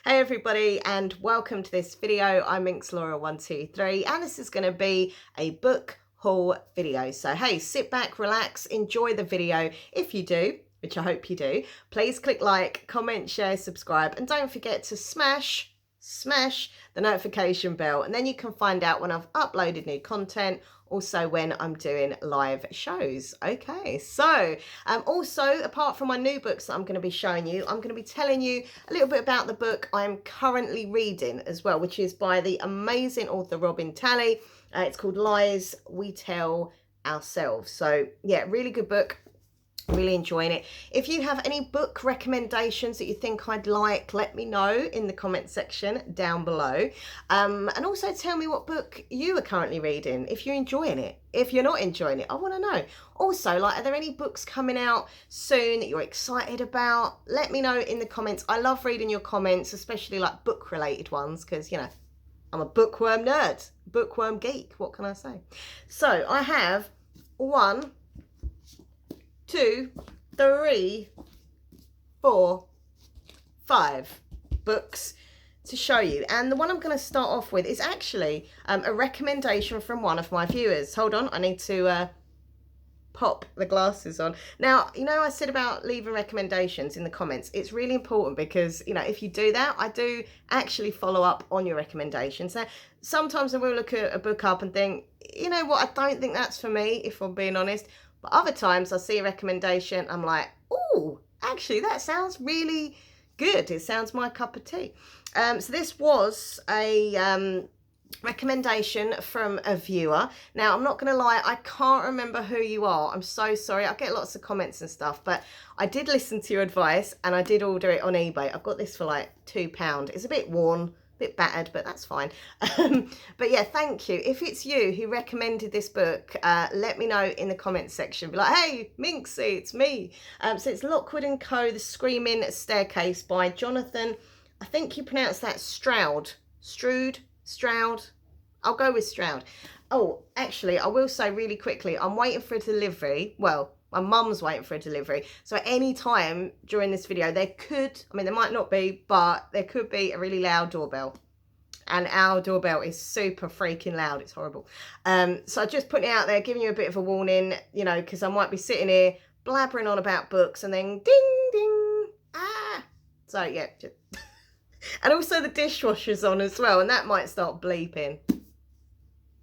Hey everybody, and welcome to this video. I'm MinxLaura123, and this is going to be a book haul video. So hey, sit back, relax, enjoy the video. If you do, which I hope you do, please click like, comment, share, subscribe, and don't forget to smash the notification bell, and then you can find out when I've uploaded new content, also when I'm doing live shows. Okay, so also, apart from my new books that I'm going to be showing you, I'm going to be telling you a little bit about the book I'm currently reading as well, which is by the amazing author Robin Talley. It's called Lies We Tell Ourselves. So yeah, really good book. Really enjoying it. If you have any book recommendations that you think I'd like, let me know in the comment section down below. And also tell me what book you are currently reading, if you're enjoying it. If you're not enjoying it, I want to know. Also, like, are there any books coming out soon that you're excited about? Let me know in the comments. I love reading your comments, especially like book related ones, because, you know, I'm a bookworm nerd, bookworm geek. What can I say? So I have 1, 2, 3, 4, 5 books to show you, and the one I'm going to start off with is actually a recommendation from one of my viewers. Hold on, I need to pop the glasses on. Now, you know, I said about leaving recommendations in the comments. It's really important because, you know, if you do that, I do actually follow up on your recommendations. Now, sometimes I will look at a book up and think, you know what, I don't think that's for me, if I'm being honest. But other times I see a recommendation, I'm like, oh, actually, that sounds really good. It sounds my cup of tea. So this was a recommendation from a viewer. Now, I'm not going to lie, I can't remember who you are. I'm so sorry. I get lots of comments and stuff, but I did listen to your advice and I did order it on eBay. I've got this for like £2. It's a bit worn, bit battered, but that's fine. But yeah, thank you. If it's you who recommended this book, let me know in the comments section. Be like, hey, Minxie, it's me. So it's Lockwood & Co. The Screaming Staircase by Jonathan, I think you pronounce that Stroud. Stroud. I'll go with Stroud. Oh, actually, I will say really quickly, I'm waiting for a delivery. Well, my mum's waiting for a delivery. So at any time during this video, there might not be, but there could be a really loud doorbell. And our doorbell is super freaking loud. It's horrible. So just putting it out there, giving you a bit of a warning, you know, because I might be sitting here blabbering on about books and then ding, ding, ah. So yeah. And also the dishwasher's on as well, and that might start bleeping.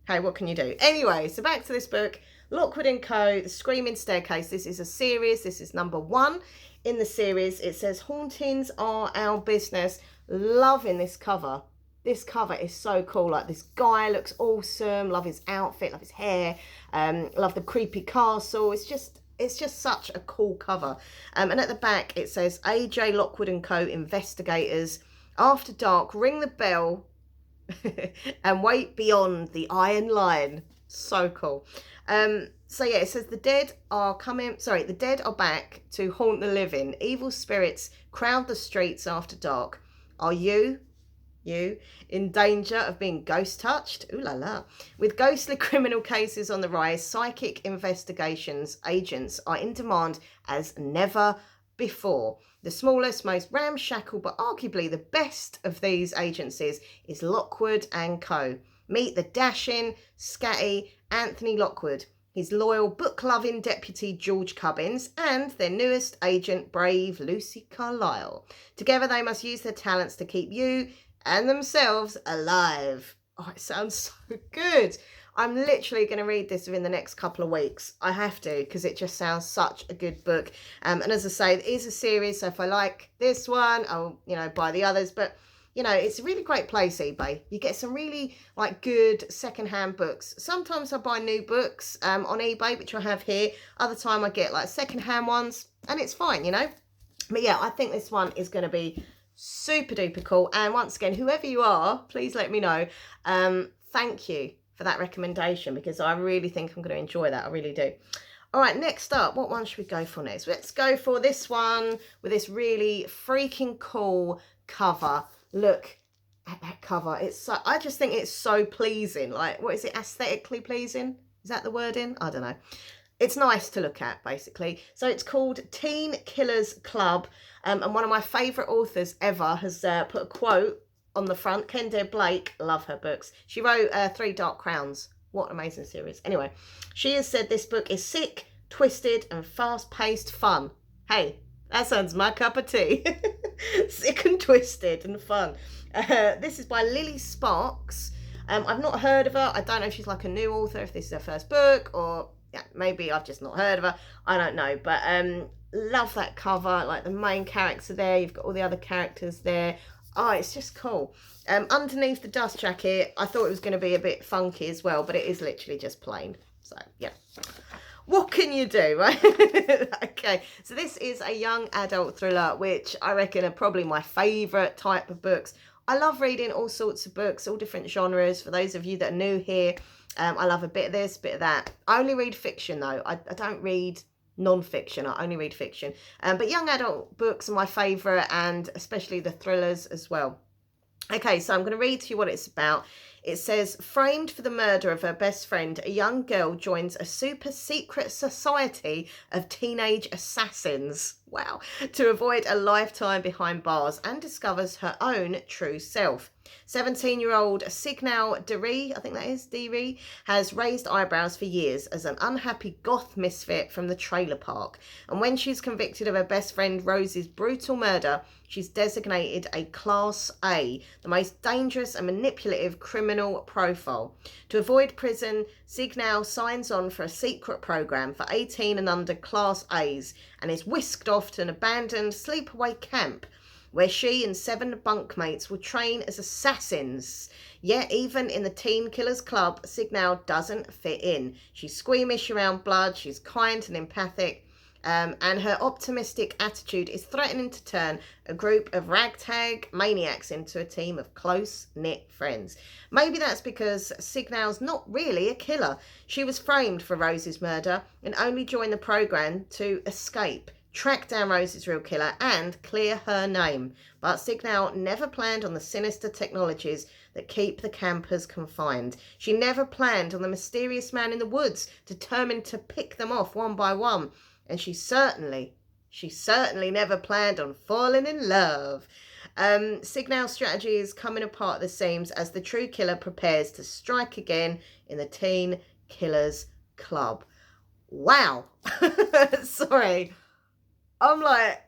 Hey, what can you do? Anyway, so back to this book. Lockwood & Co. The Screaming Staircase. This is a series. This is number 1 in the series. It says, hauntings are our business. Loving this cover. This cover is so cool. Like, this guy looks awesome. Love his outfit. Love his hair. Love the creepy castle. It's just such a cool cover. And at the back, it says, AJ Lockwood & Co. Investigators. After dark, ring the bell and wait beyond the iron line. So cool. So yeah, it says the dead are back to haunt the living. Evil spirits crowd the streets after dark. Are you in danger of being ghost touched? Ooh la la. With ghostly criminal cases on the rise, psychic investigations agents are in demand as never before. The smallest, most ramshackle, but arguably the best of these agencies is Lockwood & Co. Meet the dashing, scatty Anthony Lockwood, his loyal, book-loving deputy George Cubbins, and their newest agent, brave Lucy Carlyle. Together they must use their talents to keep you and themselves alive. Oh, it sounds so good. I'm literally going to read this within the next couple of weeks. I have to, because it just sounds such a good book. And as I say, it is a series, so if I like this one, I'll, you know, buy the others. But, you know, it's a really great place, eBay. You get some really, like, good second-hand books. Sometimes I buy new books on eBay, which I have here. Other time I get, like, second-hand ones, and it's fine, you know. But, yeah, I think this one is going to be super-duper cool. And once again, whoever you are, please let me know. Thank you for that recommendation, because I really think I'm going to enjoy that. I really do. All right, next up, what one should we go for next? Let's go for this one with this really freaking cool cover. Look at that cover. I just think it's so pleasing. Like, what is it? Aesthetically pleasing? Is that the wording? I don't know. it's nice to look at, basically. So it's called Teen Killers Club, and one of my favourite authors ever has put a quote on the front. Kendare Blake, love her books. She wrote Three Dark Crowns. What an amazing series. Anyway, she has said this book is sick, twisted, and fast-paced fun. Hey, that sounds my cup of tea. Sick and twisted and fun. This is by Lily Sparks. I've not heard of her. I don't know if she's like a new author, if this is her first book, or yeah, maybe I've just not heard of her. I don't know, but love that cover. Like the main character there, you've got all the other characters there. Oh, it's just cool. Underneath the dust jacket, I thought it was going to be a bit funky as well, but it is literally just plain. So yeah, what can you do, right? Okay, so this is a young adult thriller, which I reckon are probably my favourite type of books. I love reading all sorts of books, all different genres. For those of you that are new here, I love a bit of this, bit of that. I only read fiction though. I don't read non-fiction. I only read fiction. But young adult books are my favourite, and especially the thrillers as well. Okay, so I'm going to read to you what it's about. It says, framed for the murder of her best friend, a young girl joins a super secret society of teenage assassins. Wow. To avoid a lifetime behind bars, and discovers her own true self. 17-year-old Signal Dere, I think that is Dere, has raised eyebrows for years as an unhappy goth misfit from the trailer park. And when she's convicted of her best friend Rose's brutal murder, she's designated a Class A, the most dangerous and manipulative criminal profile. To avoid prison, Signal signs on for a secret program for 18 and under Class A's and is whisked off to an abandoned sleepaway camp where she and 7 bunkmates will train as assassins. Yet even in the Teen Killers Club, Signal doesn't fit in. She's squeamish around blood, she's kind and empathic, and her optimistic attitude is threatening to turn a group of ragtag maniacs into a team of close-knit friends. Maybe that's because Signal's not really a killer. She was framed for Rose's murder and only joined the program to escape, track down Rose's real killer, and clear her name. But Signal never planned on the sinister technologies that keep the campers confined. She never planned on the mysterious man in the woods, determined to pick them off one by one. And she certainly never planned on falling in love. Signal's strategy is coming apart at the seams as the true killer prepares to strike again in the Teen Killers Club. Wow. Sorry. I'm like,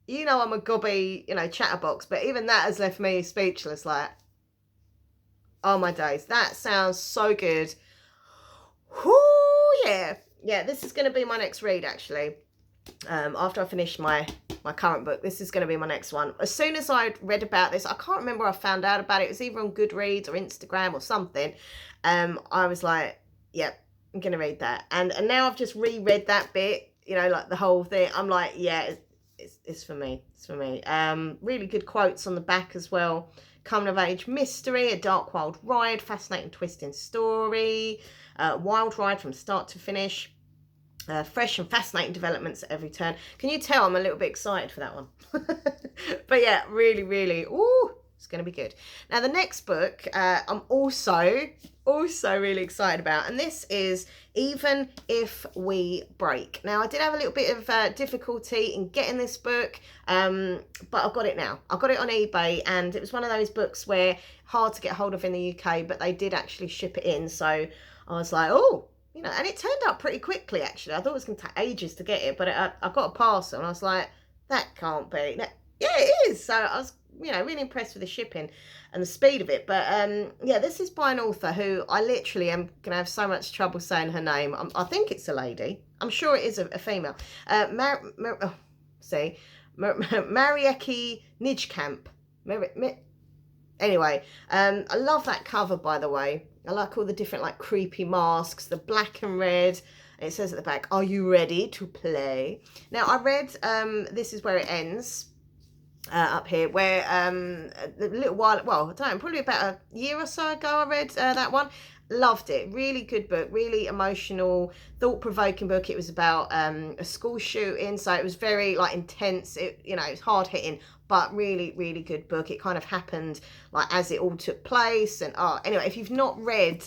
you know, I'm a gobby, chatterbox, but even that has left me speechless. Like, oh my days, that sounds so good. Whoo, yeah. Yeah, this is going to be my next read, actually. After I finish my current book, this is going to be my next one. As soon as I read about this, I can't remember where I found out about it. It was either on Goodreads or Instagram or something. I was like, yep, I'm going to read that. And now I've just reread that bit. Like the whole thing. I'm like, yeah, it's for me. It's for me. Really good quotes on the back as well. Coming of age mystery, a dark wild ride, fascinating twisting story, wild ride from start to finish, fresh and fascinating developments at every turn. Can you tell I'm a little bit excited for that one? But yeah, really, really, ooh, it's going to be good. Now the next book I'm also really excited about, and this is Even If We Break. Now I did have a little bit of difficulty in getting this book, but I've got it now. I got it on eBay, and it was one of those books where hard to get hold of in the UK, but they did actually ship it in, so I was like, oh, and it turned out pretty quickly actually. I thought it was going to take ages to get it, but I got a parcel and I was like, that can't be. Yeah, it is. So I was really impressed with the shipping and the speed of it. But yeah, this is by an author who I literally am going to have so much trouble saying her name. I think it's a lady. I'm sure it is a female. Marieki Nijkamp. Anyway, I love that cover, by the way. I like all the different creepy masks, the black and red. And it says at the back, "Are you ready to play?" Now I read This Is Where It Ends. Up here, where a little while, well, I don't know, probably about a year or so ago I read that one. Loved it. Really good book, really emotional, thought-provoking book. It was about a school shooting, so it was very intense. It it's hard-hitting, but really, really good book. It kind of happened as it all took place. And anyway, if you've not read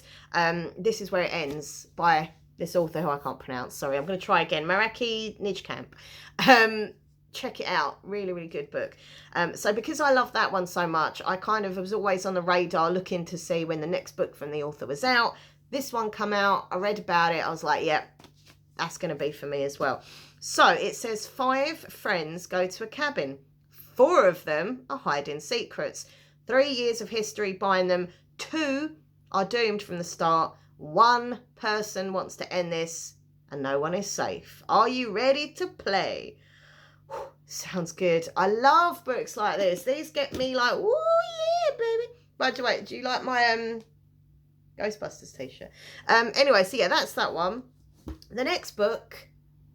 This Is Where It Ends by this author who I can't pronounce. Sorry, I'm going to try again. Wacky Nijkamp. Check it out. Really, really good book. So because I love that one so much, I kind of was always on the radar looking to see when the next book from the author was out. This one come out. I read about it. I was like, yeah, that's going to be for me as well. So it says 5 friends go to a cabin. 4 of them are hiding secrets. 3 years of history bind them. 2 are doomed from the start. 1 person wants to end this and no one is safe. Are you ready to play? Sounds good. I love books like this. These get me like, oh yeah, baby. By the way, do you like my Ghostbusters t-shirt? Anyway, so yeah, that's that one. The next book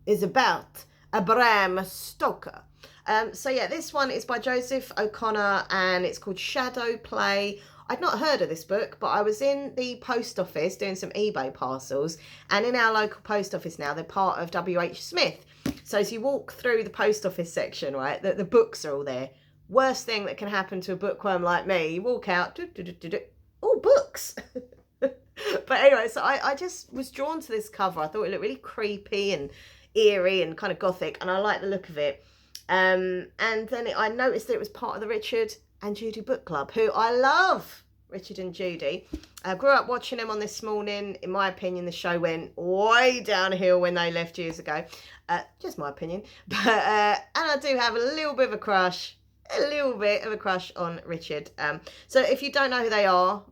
is about Bram Stoker. So yeah, this one is by Joseph O'Connor and it's called Shadow Play. I'd not heard of this book, but I was in the post office doing some eBay parcels, and in our local post office now, they're part of WH Smith. So as you walk through the post office section, right, the books are all there. Worst thing that can happen to a bookworm like me, you walk out, oh, books. But anyway, so I just was drawn to this cover. I thought it looked really creepy and eerie and kind of gothic, and I like the look of it. And then I noticed that it was part of the Richard and Judy book club, who I love. Richard and Judy. I grew up watching them on This Morning. In my opinion, the show went way downhill when they left years ago. Just my opinion. But and I do have a little bit of a crush on Richard. So if you don't know who they are,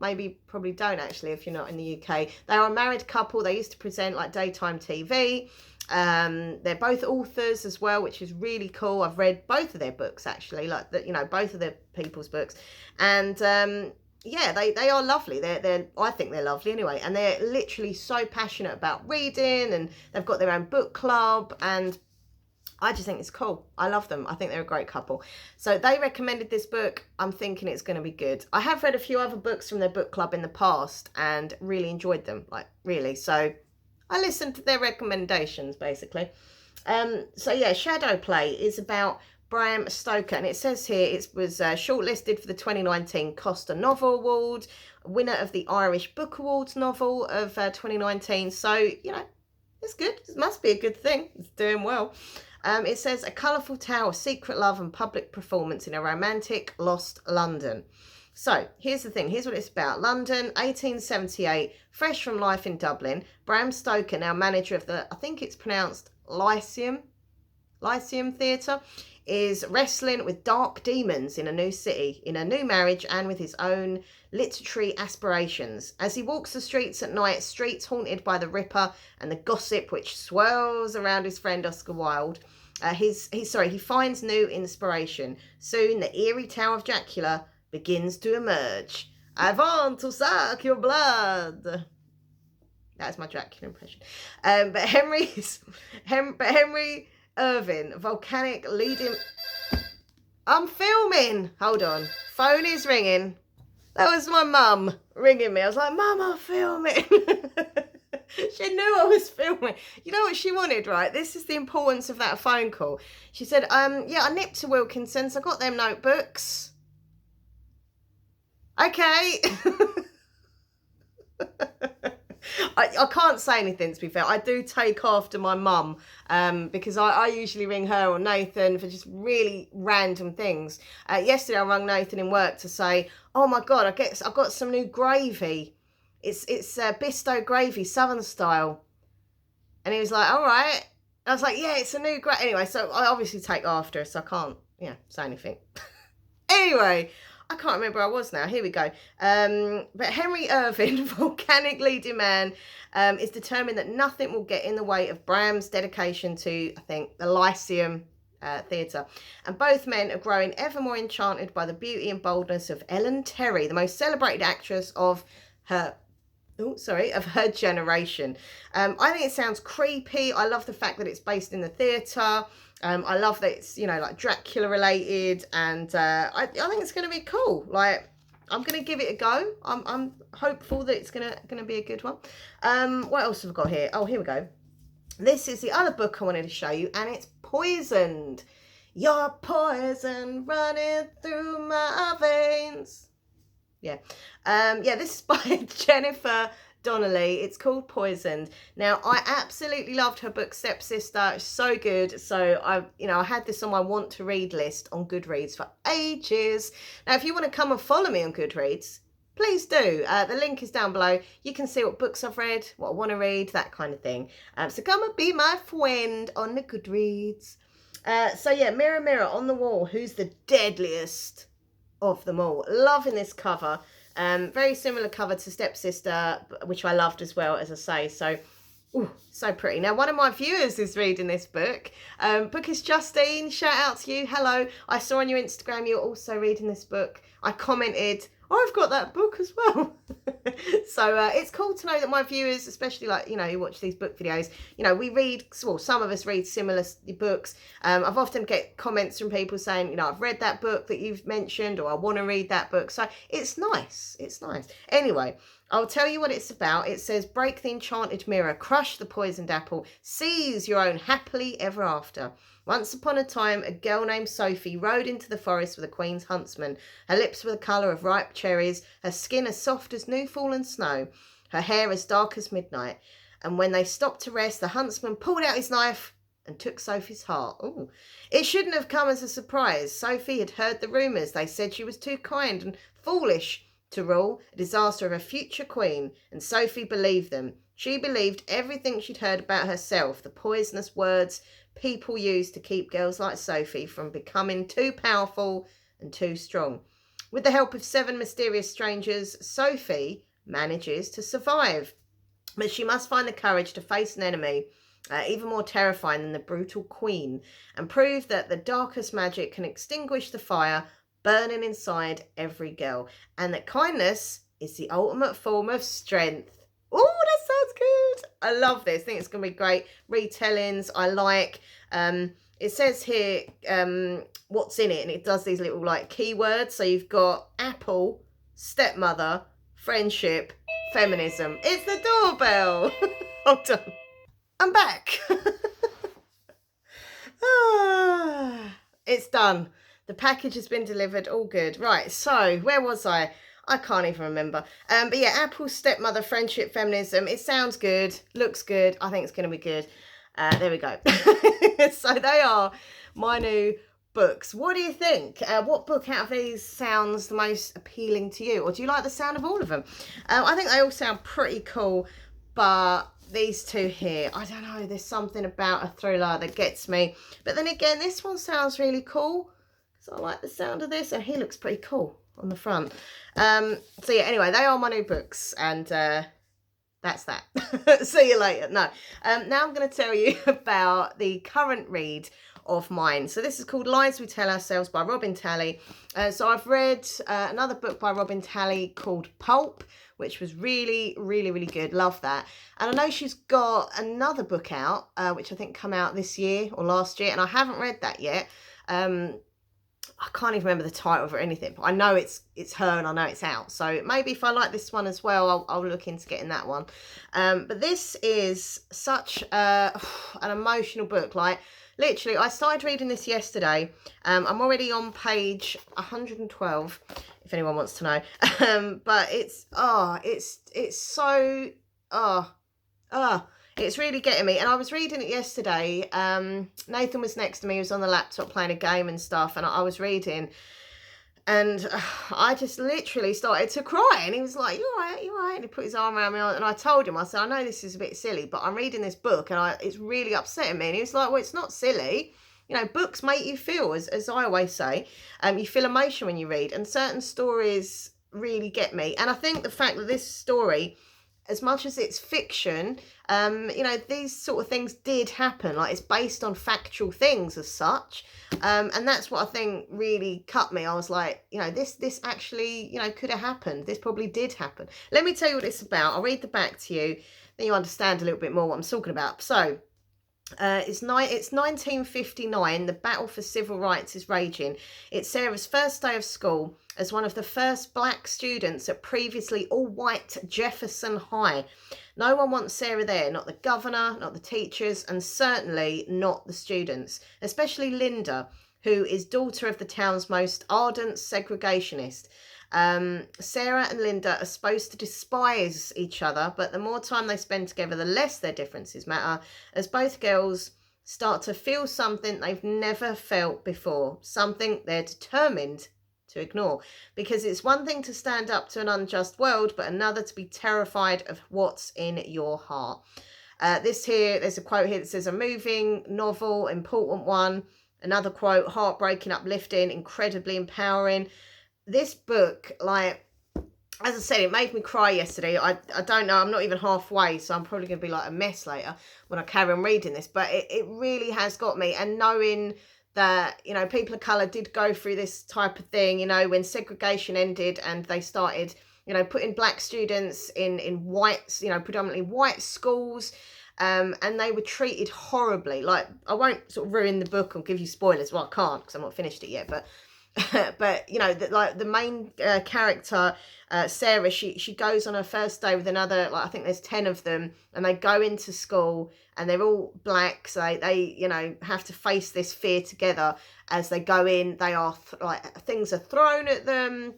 probably don't actually if you're not in the UK. They are a married couple. They used to present like daytime TV. They're both authors as well, which is really cool. I've read both of their books actually, like both of their people's books, and yeah, they are lovely. I think they're lovely anyway, and they're literally so passionate about reading, and they've got their own book club, and I just think it's cool. I love them. I think they're a great couple. So they recommended this book. I'm thinking it's going to be good. I have read a few other books from their book club in the past and really enjoyed them, like really. So I listened to their recommendations basically. So yeah, Shadow Play is about Bram Stoker, and it says here it was shortlisted for the 2019 Costa Novel Award, winner of the Irish Book Awards novel of 2019. So, it's good. It must be a good thing. It's doing well. It says a colourful tale of secret love and public performance in a romantic lost London. So here's the thing. Here's what it's about. London, 1878, fresh from life in Dublin. Bram Stoker, now manager of the, I think it's pronounced Lyceum Theatre, is wrestling with dark demons in a new city, in a new marriage, and with his own literary aspirations. As he walks the streets at night, streets haunted by the Ripper and the gossip which swirls around his friend Oscar Wilde, he finds new inspiration. Soon the eerie Tower of Dracula begins to emerge. I want to suck your blood. That's my Dracula impression. But Henry Irving, volcanic leading... I'm filming. Hold on. Phone is ringing. That was my mum ringing me. I was like, Mum, I'm filming. She knew I was filming. You know what she wanted, right? This is the importance of that phone call. She said, yeah, I nipped to Wilkinson's. I got them notebooks. Okay. I can't say anything, to be fair. I do take after my mum because I usually ring her or Nathan for just really random things. Yesterday I rang Nathan in work to say, oh my God, I got some new gravy. It's Bisto gravy, Southern style. And he was like, all right. I was like, yeah, it's a new gravy. Anyway, so I obviously take after her, so I can't, say anything. Anyway, I can't remember where I was now. Here we go. But Henry Irving, volcanic leading man, is determined that nothing will get in the way of Bram's dedication to, I think, the Lyceum Theatre. And both men are growing ever more enchanted by the beauty and boldness of Ellen Terry, the most celebrated actress of her generation. I think it sounds creepy. I love the fact that it's based in the theatre. I love that it's, like Dracula related, and I think it's going to be cool. Like, I'm going to give it a go. I'm hopeful that it's going to be a good one. What else have I got here? Oh, here we go. This is the other book I wanted to show you, and it's Poisoned. Your poison running through my veins. Yeah. This is by Jennifer Donnelly. It's called Poisoned. Now, I absolutely loved her book Stepsister. It's so good. So I had this on my want to read list on Goodreads for ages. Now, if you want to come and follow me on Goodreads, please do. The link is down below. You can see what books I've read, what I want to read, that kind of thing. So come and be my friend on the Goodreads. So yeah, Mirror, Mirror on the Wall, who's the deadliest of them all? Loving this cover. Very similar cover to Stepsister, which I loved as well, as I say. So, ooh, so pretty. Now, one of my viewers is reading this book. Bookish Justine, shout out to you. Hello. I saw on your Instagram you're also reading this book. I commented, oh, I've got that book as well. So it's cool to know that my viewers, especially who watch these book videos, we read, well, some of us read similar books. I've often get comments from people saying, I've read that book that you've mentioned, or I want to read that book. So it's nice. It's nice. Anyway, I'll tell you what it's about. It says, break the enchanted mirror, crush the poisoned apple, seize your own happily ever after. Once upon a time, a girl named Sophie rode into the forest with a queen's huntsman. Her lips were the colour of ripe cherries, her skin as soft as new fallen snow, her hair as dark as midnight. And when they stopped to rest, the huntsman pulled out his knife and took Sophie's heart. Ooh. It shouldn't have come as a surprise. Sophie had heard the rumours. They said she was too kind and foolish to rule, a disaster of a future queen, and Sophie believed them. She believed everything she'd heard about herself, the poisonous words people use to keep girls like Sophie from becoming too powerful and too strong. With the help of 7 mysterious strangers, Sophie manages to survive. But she must find the courage to face an enemy even more terrifying than the brutal queen, and prove that the darkest magic can extinguish the fire burning inside every girl, and that kindness is the ultimate form of strength. Oh, that sounds good. I love this. I think it's going to be great. Retellings, I like. It says here what's in it, and it does these little keywords. So you've got apple, stepmother, friendship, feminism. It's the doorbell. Hold on. I'm back. It's done. The package has been delivered. All good. Right, so where was I? I can't even remember. But yeah, apple, stepmother, friendship, feminism. It sounds good. Looks good. I think it's going to be good. There we go. So they are my new books. What do you think? What book out of these sounds the most appealing to you? Or do you like the sound of all of them? I think they all sound pretty cool. But these two here, I don't know. There's something about a thriller that gets me. But then again, this one sounds really cool. So I like the sound of this, and he looks pretty cool on the front. So yeah, anyway, they are my new books, and that's that. See you later. No, now I'm going to tell you about the current read of mine. So this is called Lies We Tell Ourselves by Robin Talley. So I've read another book by Robin Talley called Pulp, which was really, really, really good. Love that. And I know she's got another book out, which I think come out this year or last year, and I haven't read that yet. I can't even remember the title or anything, but I know it's her, and I know it's out. So maybe if I like this one as well, I'll look into getting that one. But this is such an emotional book. Literally, I started reading this yesterday. I'm already on page 112, if anyone wants to know. But it's so it's really getting me. And I was reading it yesterday. Nathan was next to me. He was on the laptop playing a game and stuff. And I was reading. And I just literally started to cry. And he was like, you all right? You all right? And he put his arm around me. And I told him, I said, I know this is a bit silly, but I'm reading this book and it's really upsetting me. And he was like, well, it's not silly. Books make you feel, as I always say. You feel emotion when you read. And certain stories really get me. And I think the fact that this story, as much as it's fiction, these sort of things did happen. It's based on factual things as such. And that's what I think really cut me. I was like, this actually, could have happened. This probably did happen. Let me tell you what it's about. I'll read the back to you. Then you understand a little bit more what I'm talking about. So, it's 1959. The battle for civil rights is raging. It's Sarah's first day of school as one of the first black students at previously all-white Jefferson High. No one wants Sarah there, not the governor, not the teachers, and certainly not the students, especially Linda, who is daughter of the town's most ardent segregationist. Sarah and Linda are supposed to despise each other, but the more time they spend together, the less their differences matter, as both girls start to feel something they've never felt before, something they're determined to ignore. Because it's one thing to stand up to an unjust world, but another to be terrified of what's in your heart. There's a quote here that says, a moving novel, important one. Another quote, heartbreaking, uplifting, incredibly empowering. This book, like, as I said, it made me cry yesterday. I don't know, I'm not even halfway, so I'm probably going to be like a mess later when I carry on reading this. But it really has got me. And knowing that, you know, people of colour did go through this type of thing, you know, when segregation ended and they started, you know, putting black students in white, you know, predominantly white schools. And they were treated horribly. Like, I won't sort of ruin the book or give you spoilers. Well, I can't because I've not finished it yet. But you know, like the main character, Sarah, she goes on her first day with another, like I think there's 10 of them, and they go into school and they're all black, so they you know have to face this fear together as they go in. They are like, things are thrown at them.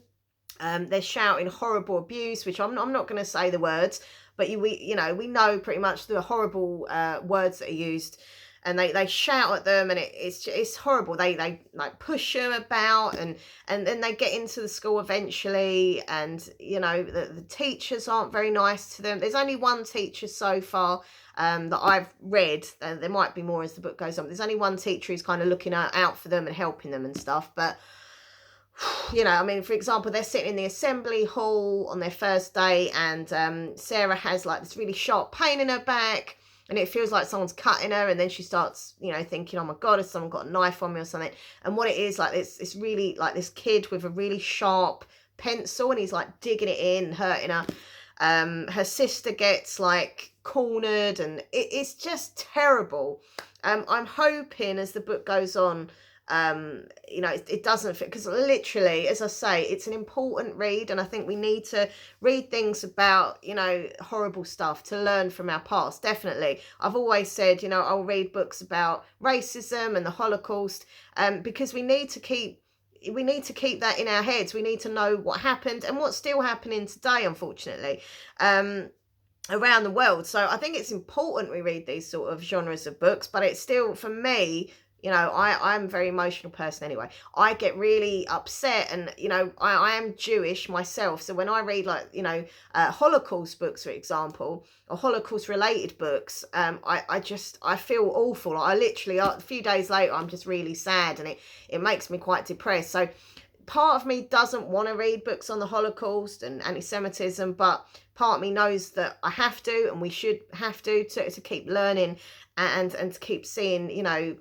They're shouting horrible abuse, which I'm not going to say the words, but we know pretty much the horrible words that are used, and they shout at them, and it's horrible. They like push them about, and then they get into the school eventually, and you know the teachers aren't very nice to them. There's only one teacher so far that I've read. There might be more as the book goes on. There's only one teacher who's kind of looking out for them and helping them and stuff, but you know, I mean, for example, they're sitting in the assembly hall on their first day, and Sarah has like this really sharp pain in her back, and it feels like someone's cutting her, and then she starts, you know, thinking, oh my God, has someone got a knife on me or something? And what it is, like, it's really like this kid with a really sharp pencil, and he's like digging it in, hurting her. Her sister gets like cornered, and it's just terrible. I'm hoping as the book goes on, you know, it doesn't fit, because literally, as I say, it's an important read, and I think we need to read things about, you know, horrible stuff to learn from our past. Definitely, I've always said, you know, I'll read books about racism and the Holocaust, because we need to keep that in our heads. We need to know what happened and what's still happening today, unfortunately, around the world. So I think it's important we read these sort of genres of books, but it's still, for me, you know, I'm a very emotional person anyway. I get really upset, and, you know, I am Jewish myself. So when I read, like, you know, Holocaust books, for example, or Holocaust related books, I feel awful. I literally, a few days later, I'm just really sad, and it makes me quite depressed. So part of me doesn't want to read books on the Holocaust and anti-Semitism, but part of me knows that I have to, and we should have to keep learning and to keep seeing, you know,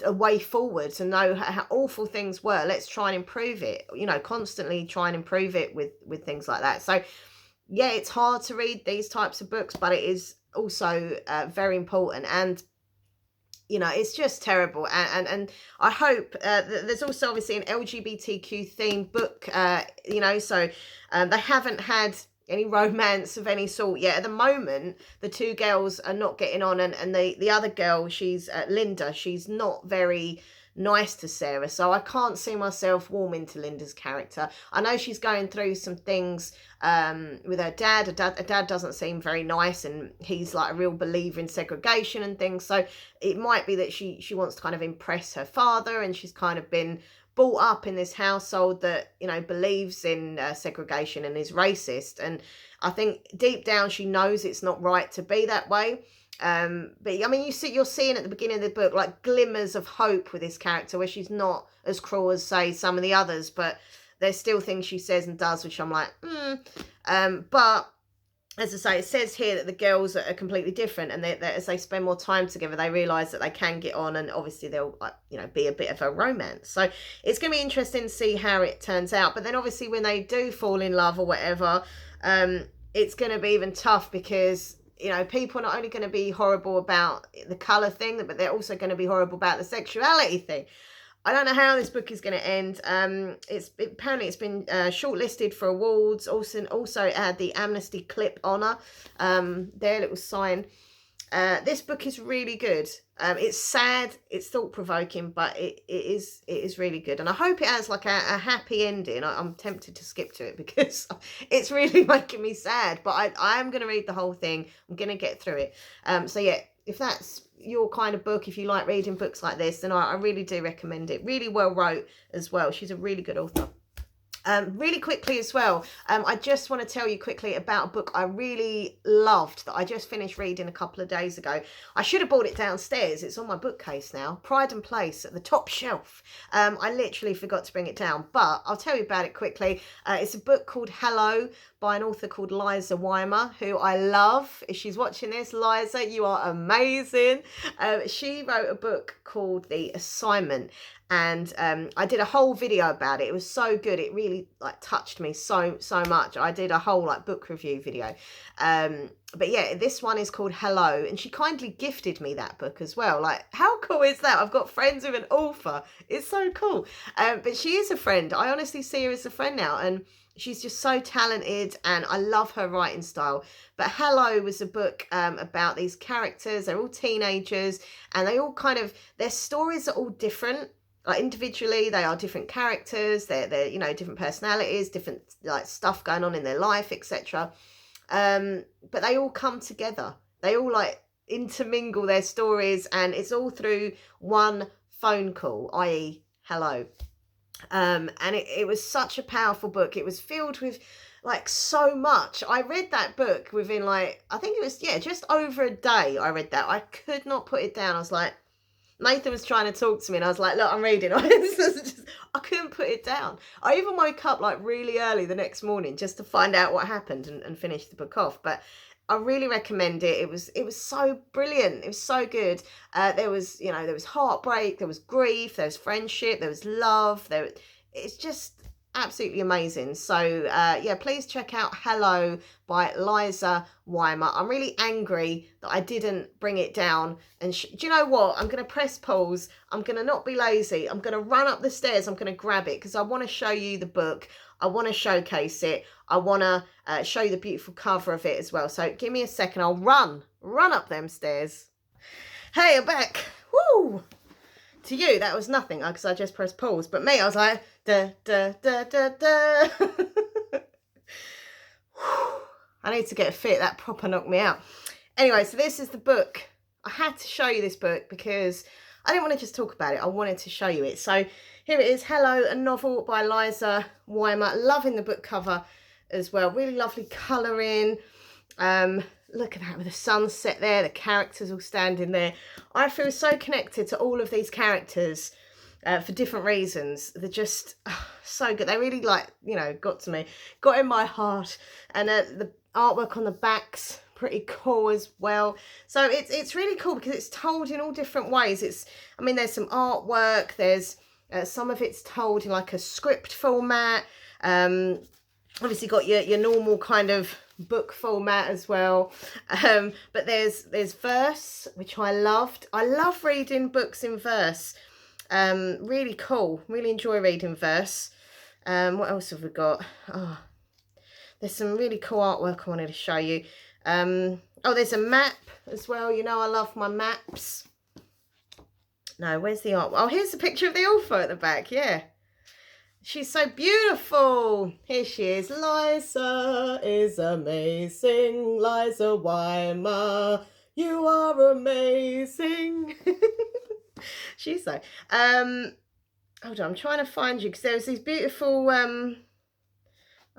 a way forward, to know how awful things were. Let's try and improve it, you know, constantly try and improve it with things like that. So yeah, it's hard to read these types of books, but it is also very important. And you know, it's just terrible. And I hope there's also obviously an LGBTQ themed book, you know, so they haven't had any romance of any sort yet. At the moment, the two girls are not getting on, and the other girl, she's Linda, she's not very nice to Sarah, so I can't see myself warming to Linda's character. I know she's going through some things with her dad. Her dad doesn't seem very nice, and he's like a real believer in segregation and things, so it might be that she wants to kind of impress her father, and she's kind of been brought up in this household that, you know, believes in segregation and is racist, and I think deep down she knows it's not right to be that way. But I mean, you're seeing at the beginning of the book like glimmers of hope with this character, where she's not as cruel as, say, some of the others, but there's still things she says and does which I'm like, but as I say, it says here that the girls are completely different, and that as they spend more time together, they realise that they can get on, and obviously they'll, you know, be a bit of a romance. So it's going to be interesting to see how it turns out. But then obviously when they do fall in love or whatever, it's going to be even tough, because, you know, people are not only going to be horrible about the colour thing, but they're also going to be horrible about the sexuality thing. I don't know how this book is going to end. Apparently it's been shortlisted for awards. Also it had the Amnesty Clip honour, their little sign. This book is really good. It's sad, it's thought-provoking, but it is really good. And I hope it has like a happy ending. I'm tempted to skip to it because it's really making me sad. But I am going to read the whole thing. I'm going to get through it. So yeah, if that's your kind of book, if you like reading books like this, then I really do recommend it. Really well wrote as well. She's a really good author. Really quickly as well, I just want to tell you quickly about a book I really loved that I just finished reading a couple of days ago. I should have brought it downstairs. It's on my bookcase now. Pride and Place at the top shelf. I literally forgot to bring it down, but I'll tell you about it quickly. It's a book called Hello by an author called Liza Weimer, who I love. If she's watching this, Liza, you are amazing. She wrote a book called The Assignment, and I did a whole video about it. It was so good. It really like touched me so much. I did a whole like book review video. But yeah, this one is called Hello, and she kindly gifted me that book as well. Like, how cool is that? I've got friends with an author. It's so cool. But she is a friend. I honestly see her as a friend now, and she's just so talented, and I love her writing style. But Hello was a book about these characters. They're all teenagers, and they all kind of, their stories are all different. Like individually, they are different characters. They're you know, different personalities, different like stuff going on in their life, etc. But they all come together. They all like intermingle their stories, and it's all through one phone call, i.e. Hello. And it was such a powerful book. It was filled with like so much. I read that book within like, I think it was, yeah, just over a day I read that. I could not put it down. I was like, Nathan was trying to talk to me, and I was like, look, I'm reading. I couldn't put it down. I even woke up like really early the next morning just to find out what happened and finish the book off. But I really recommend it. It was so brilliant. It was so good. There was, you know, there was heartbreak, there was grief, there was friendship, there was love. It's just absolutely amazing. So yeah, please check out Hello by Liza Weimer. I'm really angry that I didn't bring it down. And do you know what? I'm going to press pause. I'm going to not be lazy. I'm going to run up the stairs. I'm going to grab it because I want to show you the book. I want to showcase it. I want to show you the beautiful cover of it as well. So give me a second. I'll run up them stairs. Hey, I'm back. Woo! To you, that was nothing because I just pressed pause. But me, I was like, da, da, da, da, da. I need to get fit. That proper knocked me out. Anyway, so this is the book. I had to show you this book because I didn't want to just talk about it. I wanted to show you it. So here it is. Hello, a novel by Liza Weimer. Loving the book cover as well. Really lovely colouring. Look at that with the sunset there. The characters all standing there. I feel so connected to all of these characters for different reasons. They're just so good. They really like, you know, got to me. Got in my heart. And the artwork on the back's pretty cool as well. So it's really cool because it's told in all different ways. I mean, there's some artwork. There's some of it's told in like a script format. Obviously got your normal kind of book format as well. But there's verse, which I loved. I love reading books in verse. Really cool. Really enjoy reading verse. What else have we got? Oh, there's some really cool artwork I wanted to show you. Oh, there's a map as well. You know, I love my maps. No, where's the art? Oh, here's the picture of the author at the back. Yeah. She's so beautiful. Here she is. Liza is amazing. Liza Weimer, you are amazing. She's so. Hold on, I'm trying to find you because there's these beautiful.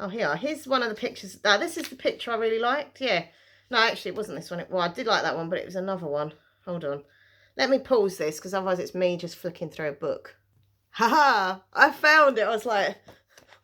Oh, here. Here's one of the pictures. Now, this is the picture I really liked. Yeah. No, actually, it wasn't this one. Well, I did like that one, but it was another one. Hold on. Let me pause this because otherwise it's me just flicking through a book. Haha, I found it. I was like,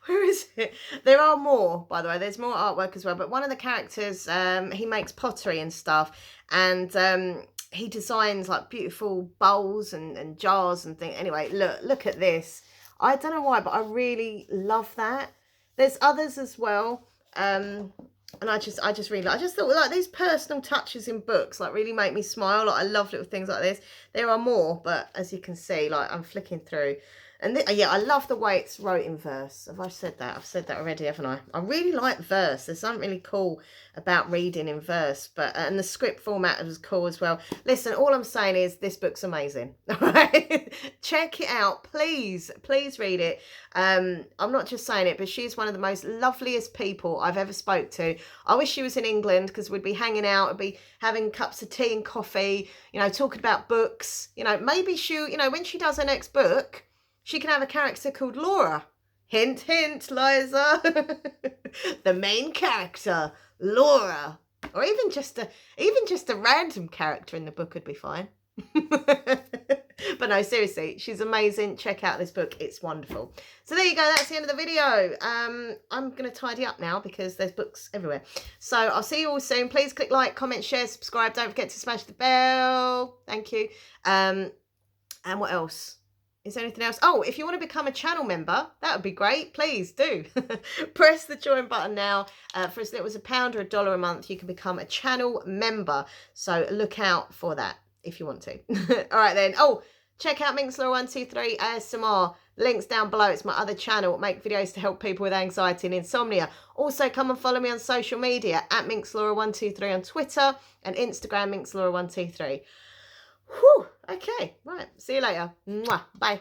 where is it? There are more, by the way. There's more artwork as well. But one of the characters, he makes pottery and stuff. And he designs like beautiful bowls and jars and things. Anyway, look at this. I don't know why, but I really love that. There's others as well. And I just really, I just thought like these personal touches in books like really make me smile. Like I love little things like this. There are more, but as you can see, like I'm flicking through. And yeah, I love the way it's wrote in verse. Have I said that? I've said that already, haven't I? I really like verse. There's something really cool about reading in verse, but and the script format was cool as well. Listen, all I'm saying is this book's amazing. All right, check it out, please. Please read it. I'm not just saying it, but she's one of the most loveliest people I've ever spoke to. I wish she was in England because we'd be hanging out, we'd be having cups of tea and coffee, you know, talking about books. You know, maybe she, you know, when she does her next book, she can have a character called Laura. Hint, hint, Liza. The main character, Laura. Or even just a random character in the book would be fine. But no, seriously, she's amazing. Check out this book. It's wonderful. So there you go. That's the end of the video. I'm going to tidy up now because there's books everywhere. So I'll see you all soon. Please click like, comment, share, subscribe. Don't forget to smash the bell. Thank you. And what else? Is there anything else? Oh, if you want to become a channel member, that would be great. Please do. Press the join button now. For as little as £1 or $1 a month, you can become a channel member. So look out for that if you want to. All right then. Oh, check out Minxlaw123 ASMR. Links down below. It's my other channel. Make videos to help people with anxiety and insomnia. Also, come and follow me on social media at Minxlaw123 on Twitter and Instagram, Minxlaw123. Whew, okay, right. See you later. Mwah, bye.